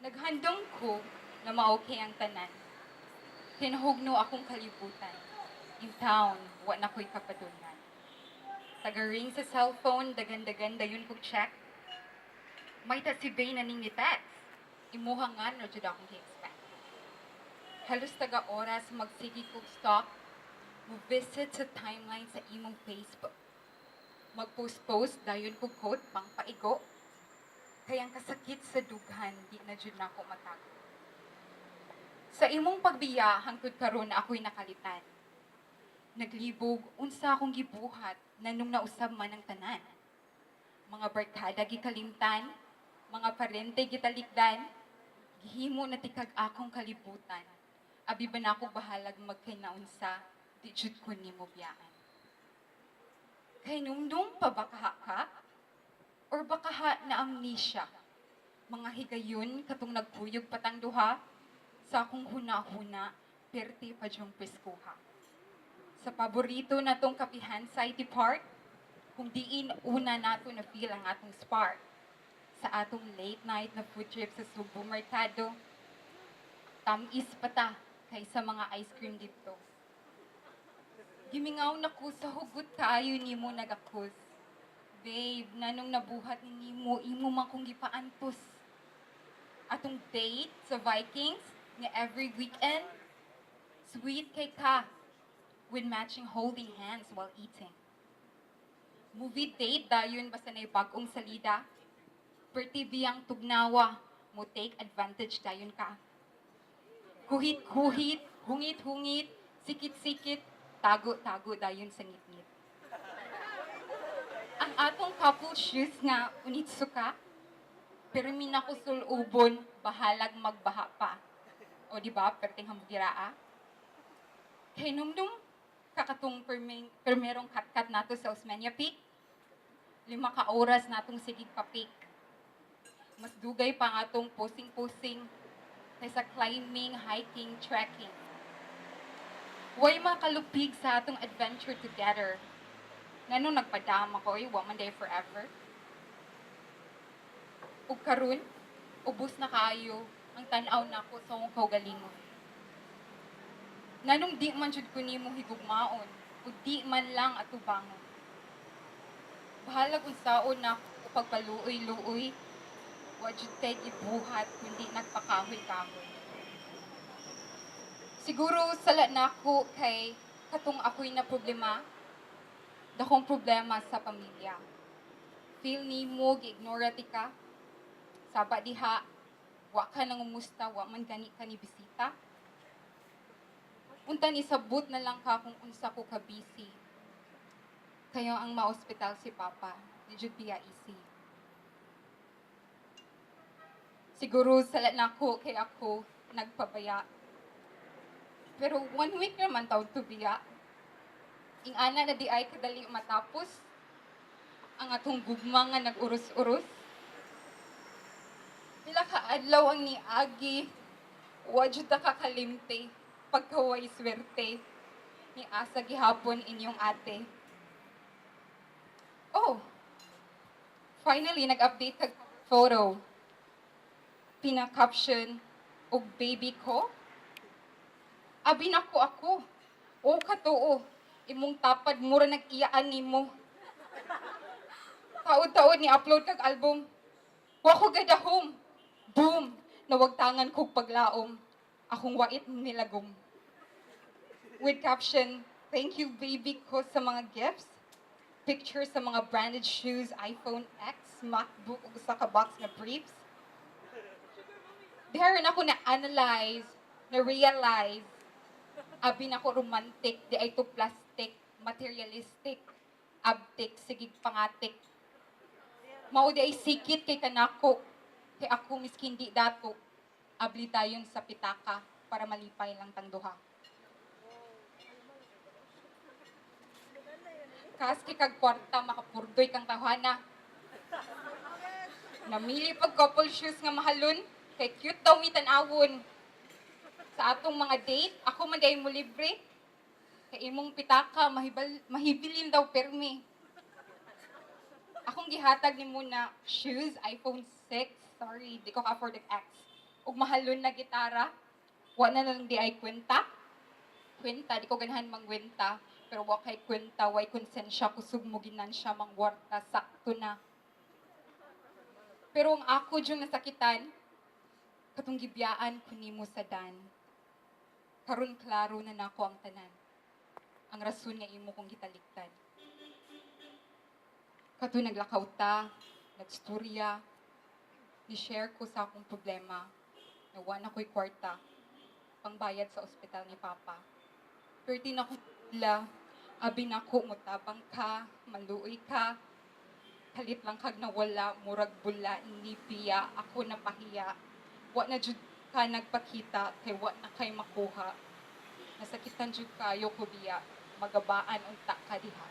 Naghandong ko na maokay ang tanan. Tinahugno akong kalibutan. In town, wa na ko'y kapadungan. Tagaring sa cellphone, dagan-dagan dayon kong check. May ta si Bay na ning ni text. Imuhangan no jud akong i-expect. Halos taga oras magsigi kong stop. Mo-visit sa timeline sa imong Facebook. Mag-post-post dayon kong quote pang paigo. Kayang kasakit sa dughan, di na jud na ako matago. Sa imong pagbiya hangtod karon na ako'y nakalitan. Naglibog unsa akong gibuhat nanong nausab man ang tanan. Mga barkada gikalimtan, mga parente gitalikdan, gihimo na tikag akong kalibutan. Abi ba na ako bahalag magkinaunsa, di jud ko nimo biyaan. Kay numdum pa ba kaha ka? Or baka ha na amnesia? Mga higayon katong nagpuyog patang duha, sa akong huna-huna, perti pa dyong preskuha. Sa paborito natong kapihan sa IT Park, kung diin una nato na feel ang atong spark. Sa atong late night na food trip sa Subo Mercado, tamis pa ta kaysa mga ice cream dito. Gimingaw na ko sa hugot kaayo nimo nagakus. Babe, nanong nabuhat ni nimo, imo man kong gipaantos. Atong date sa Vikings nga every weekend, sweet kay ka with matching holding hands while eating. Movie date dayon basta na bagong salida. Perti biyang tugnawa, mo take advantage dayon ka. Kuhit-kuhit, hungit-hungit, sikit-sikit, tago-tago dayon sa ngit-ngit. Ang atong couple shoes nga unitsu ka, pero minako sulubon, bahalag magbaha pa. O di ba, perting hambugiraa? Kay numdum, kakatong permerong katkat nato sa Osmeña Peak, 5 ka oras natong sigig papik. Mas dugay pa nga atong posing-posing kaysa climbing, hiking, trekking. Way makalupig sa atong adventure together. Nanong nagpadama ko, wa man day forever. Ug karon, ubos na kaayo ang tan-aw nako sa akong kaugalingon. Nanong di man jud ko nimo higugmaon, ug di man lang atubangon. Bahalag unsaon na ako pagpaluoy-luoy, wa jud kay gibuhat kundi nagpakahoy-kahoy. Siguro sala nako kay katong ako'y na problema, dakong problema sa pamilya. Feel nimo gi-ignore ti ka, saba diha, wa ka nangumusta, wa man gani ka ni bisita. Unta ni sabot na lang ka kung unsa ko ka busy. Kayo ang ma-hospital si Papa, di jud biya easy. Siguro sala nako kay ako nagpabaya. Pero 1 week naman taw to biya. Ing ana na di ay kadali matapos ang atong gugma nga nag-uros-uros. Pila ka adlaw ang niagi, wa jud ta kakalimte, pagkaway swerte, ni asa gihapon inyong ate. Oh, finally nag-update kag photo. Pina-caption, og baby ko. Abi na ko ako. O katoo, imong tapad mura nag-iyaan nimo. Taod-taod ni upload kag album. Wa ko gadahom. Boom! Nawagtangan kog paglaom. Akong wait nilagom. With caption, thank you baby ko sa mga gifts. Pictures sa mga branded shoes, iPhone X, MacBook, ug usa ka box na briefs. Diharon ako na-analyze, na-realize, abi na ko romantic, di ay to plastic, materialistic, abtik, sigig pangatik. Mao di ay sikit kay kanako, kay ako miskin di dato, abli dayon sa pitaka para malipay lang tang duha. Kas kay kag kwarta makapurdoy kang tawhana. Namili pag couple shoes nga mahalon, kay cute daw mi tan-awon. Sa atong mga date, ako man day mo libre. Kay imong pitaka, mahibilin daw permi. Akong gihatag ni mo na shoes, iPhone 6. Sorry, di ko ka-afford ang X. ug mahalon na gitara. Wa na lang di ay kwenta. Kwenta, di ko ganahan mangwenta. Pero wa kay kwenta, way konsensya, kusog mo ginansya, mangwarta, sakto na. Pero ang ako yung nasakitan, katong gibiyaan ko nimo sa dan. Karon klaro na nako ang tanan. Ang rason nga imo kong gitaliktan. Kato naglakaw ta, nagstorya, ni-share ko sa akong problema. Nawa na ko'y kwarta, pangbayad sa ospital ni Papa. Pero di na ko la, abi na ko, mutabang ka, maluoy ka, kalit lang kag nawala, murag bula, ni biya, ako napahiya. Wa na jud ka nagpakita, kay wa na kay makuha. Nasakitan jud kayo ko biya, magabaan unta ka diha.